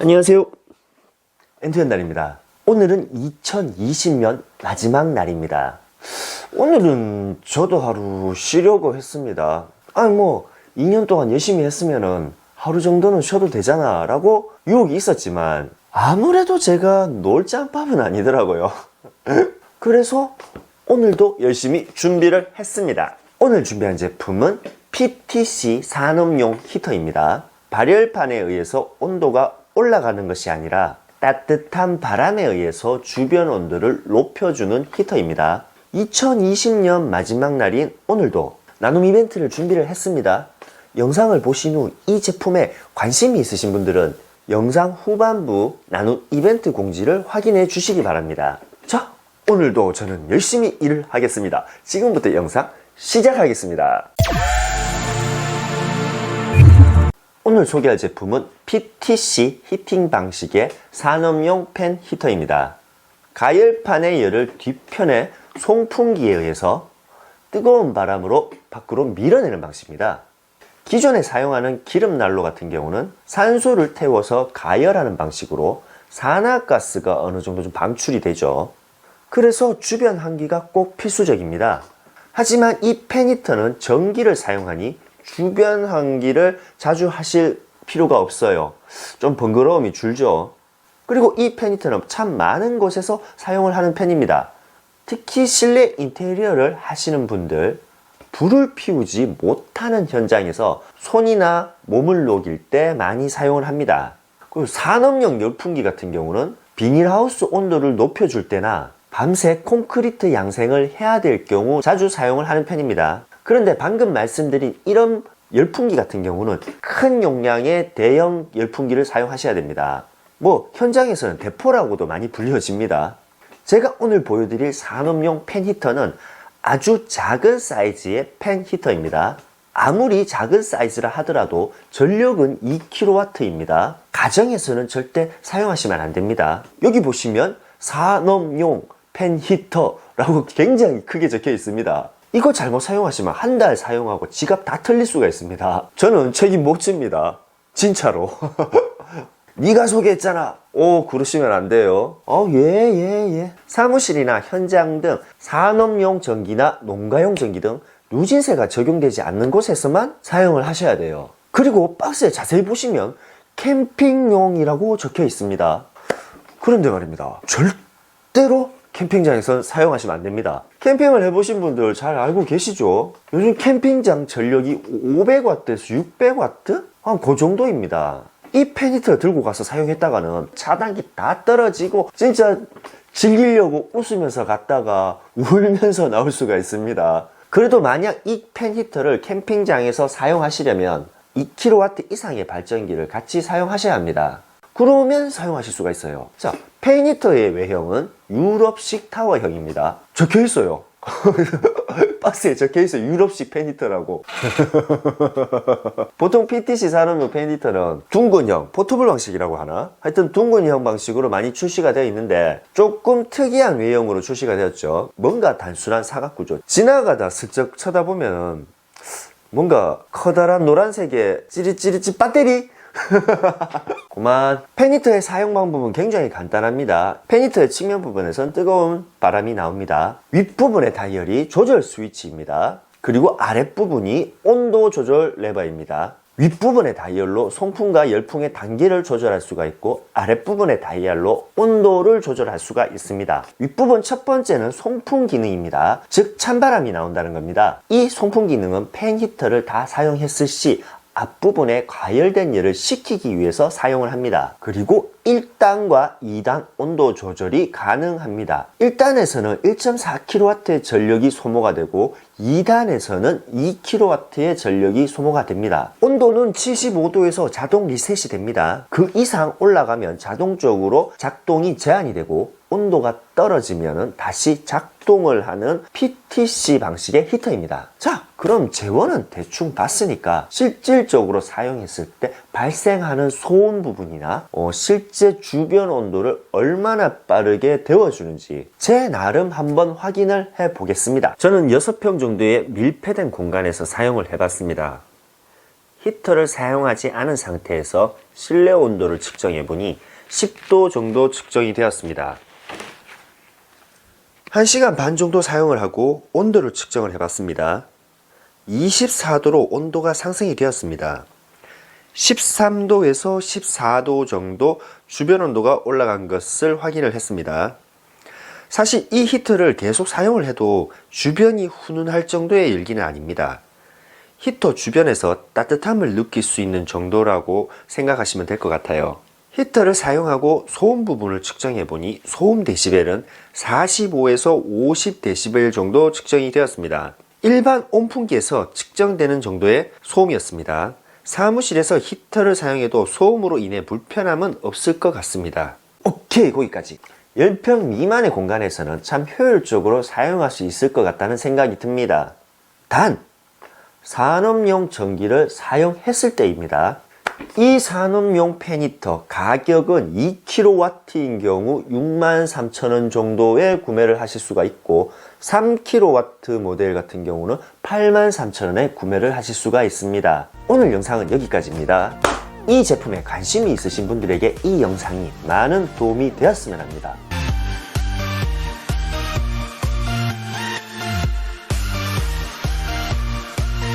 안녕하세요, 엔트연날입니다. 오늘은 2020년 마지막 날입니다. 오늘은 저도 하루 쉬려고 했습니다. 2년 동안 열심히 했으면은 하루 정도는 쉬어도 되잖아 라고 유혹이 있었지만 아무래도 제가 놀 짬밥은 아니더라고요. 그래서 오늘도 열심히 준비를 했습니다. 오늘 준비한 제품은 PTC 산업용 히터입니다. 발열판에 의해서 온도가 올라가는 것이 아니라 따뜻한 바람에 의해서 주변 온도를 높여주는 히터입니다. 2020년 마지막 날인 오늘도 나눔 이벤트를 준비를 했습니다. 영상을 보신 후 이 제품에 관심이 있으신 분들은 영상 후반부 나눔 이벤트 공지를 확인해 주시기 바랍니다. 자, 오늘도 저는 열심히 일을 하겠습니다. 지금부터 영상 시작하겠습니다. 오늘 소개할 제품은 PTC 히팅 방식의 산업용 팬 히터입니다. 가열판의 열을 뒤편의 송풍기에 의해서 뜨거운 바람으로 밖으로 밀어내는 방식입니다. 기존에 사용하는 기름난로 같은 경우는 산소를 태워서 가열하는 방식으로 산화가스가 어느 정도 좀 방출이 되죠. 그래서 주변 환기가 꼭 필수적입니다. 하지만 이 팬 히터는 전기를 사용하니 주변 환기를 자주 하실 필요가 없어요. 좀 번거로움이 줄죠. 그리고 이 팬 히터는 참 많은 곳에서 사용을 하는 팬입니다. 특히 실내 인테리어를 하시는 분들, 불을 피우지 못하는 현장에서 손이나 몸을 녹일 때 많이 사용을 합니다. 그리고 산업용 열풍기 같은 경우는 비닐하우스 온도를 높여줄 때나 밤새 콘크리트 양생을 해야 될 경우 자주 사용을 하는 팬입니다. 그런데 방금 말씀드린 이런 열풍기 같은 경우는 큰 용량의 대형 열풍기를 사용하셔야 됩니다. 현장에서는 대포라고도 많이 불려집니다. 제가 오늘 보여드릴 산업용 팬 히터는 아주 작은 사이즈의 팬 히터입니다. 아무리 작은 사이즈라 하더라도 전력은 2kW입니다. 가정에서는 절대 사용하시면 안 됩니다. 여기 보시면 산업용 팬 히터라고 굉장히 크게 적혀 있습니다. 이거 잘못 사용하시면 한 달 사용하고 지갑 다 털릴 수가 있습니다. 저는 책임 못 집니다. 진짜로. 네가 소개했잖아. 그러시면 안 돼요. 예. 사무실이나 현장 등 산업용 전기나 농가용 전기 등 누진세가 적용되지 않는 곳에서만 사용을 하셔야 돼요. 그리고 박스에 자세히 보시면 캠핑용이라고 적혀 있습니다. 그런데 말입니다, 절대로 캠핑장에서 사용하시면 안 됩니다. 캠핑을 해보신 분들 잘 알고 계시죠? 요즘 캠핑장 전력이 500W에서 600W? 그 정도입니다. 이 팬 히터를 들고 가서 사용했다가는 차단기 다 떨어지고 진짜 즐기려고 웃으면서 갔다가 울면서 나올 수가 있습니다. 그래도 만약 이 팬 히터를 캠핑장에서 사용하시려면 2kW 이상의 발전기를 같이 사용하셔야 합니다. 그러면 사용하실 수가 있어요. 자, 팬 히터의 외형은 유럽식 타워형입니다. 적혀있어요. 박스에 적혀있어요. 유럽식 팬 히터라고. 보통 PTC 산업용 팬 히터는 둥근형, 포터블 방식이라고 하나? 하여튼 둥근형 방식으로 많이 출시가 되어 있는데 조금 특이한 외형으로 출시가 되었죠. 뭔가 단순한 사각구조. 지나가다 슬쩍 쳐다보면 뭔가 커다란 노란색의 찌릿찌릿 배터리? 그만. 팬 히터의 사용 방법은 굉장히 간단합니다. 팬 히터의 측면 부분에선 뜨거운 바람이 나옵니다. 윗부분의 다이얼이 조절 스위치입니다. 그리고 아랫부분이 온도 조절 레버입니다. 윗부분의 다이얼로 송풍과 열풍의 단계를 조절할 수가 있고 아랫부분의 다이얼로 온도를 조절할 수가 있습니다. 윗부분 첫 번째는 송풍 기능입니다. 즉 찬바람이 나온다는 겁니다. 이 송풍 기능은 팬 히터를 다 사용했을 시 앞부분에 과열된 열을 식히기 위해서 사용을 합니다. 그리고 1단과 2단 온도 조절이 가능합니다. 1단에서는 1.4kW의 전력이 소모가 되고 2단에서는 2kW의 전력이 소모가 됩니다. 온도는 75도에서 자동 리셋이 됩니다. 그 이상 올라가면 자동적으로 작동이 제한이 되고 온도가 떨어지면 다시 작동을 하는 PTC 방식의 히터입니다. 자, 그럼 재원은 대충 봤으니까 실질적으로 사용했을 때 발생하는 소음 부분이나 실제 주변 온도를 얼마나 빠르게 데워주는지 제 나름 한번 확인을 해 보겠습니다. 저는 6평 정도의 밀폐된 공간에서 사용을 해봤습니다. 히터를 사용하지 않은 상태에서 실내 온도를 측정해 보니 10도 정도 측정이 되었습니다. 1시간 반 정도 사용을 하고 온도를 측정을 해봤습니다. 24도로 온도가 상승이 되었습니다. 13도에서 14도 정도 주변 온도가 올라간 것을 확인을 했습니다. 사실 이 히터를 계속 사용을 해도 주변이 훈훈할 정도의 열기는 아닙니다. 히터 주변에서 따뜻함을 느낄 수 있는 정도라고 생각하시면 될 것 같아요. 히터를 사용하고 소음 부분을 측정해 보니 소음 데시벨은 45에서 50 데시벨 정도 측정이 되었습니다. 일반 온풍기에서 측정되는 정도의 소음이었습니다. 사무실에서 히터를 사용해도 소음으로 인해 불편함은 없을 것 같습니다. 오케이, 거기까지. 10평 미만의 공간에서는 참 효율적으로 사용할 수 있을 것 같다는 생각이 듭니다. 단, 산업용 전기를 사용했을 때입니다. 이 산업용 팬히터 가격은 2kW인 경우 63,000원 정도에 구매를 하실 수가 있고 3kW 모델 같은 경우는 83,000원에 구매를 하실 수가 있습니다. 오늘 영상은 여기까지입니다. 이 제품에 관심이 있으신 분들에게 이 영상이 많은 도움이 되었으면 합니다.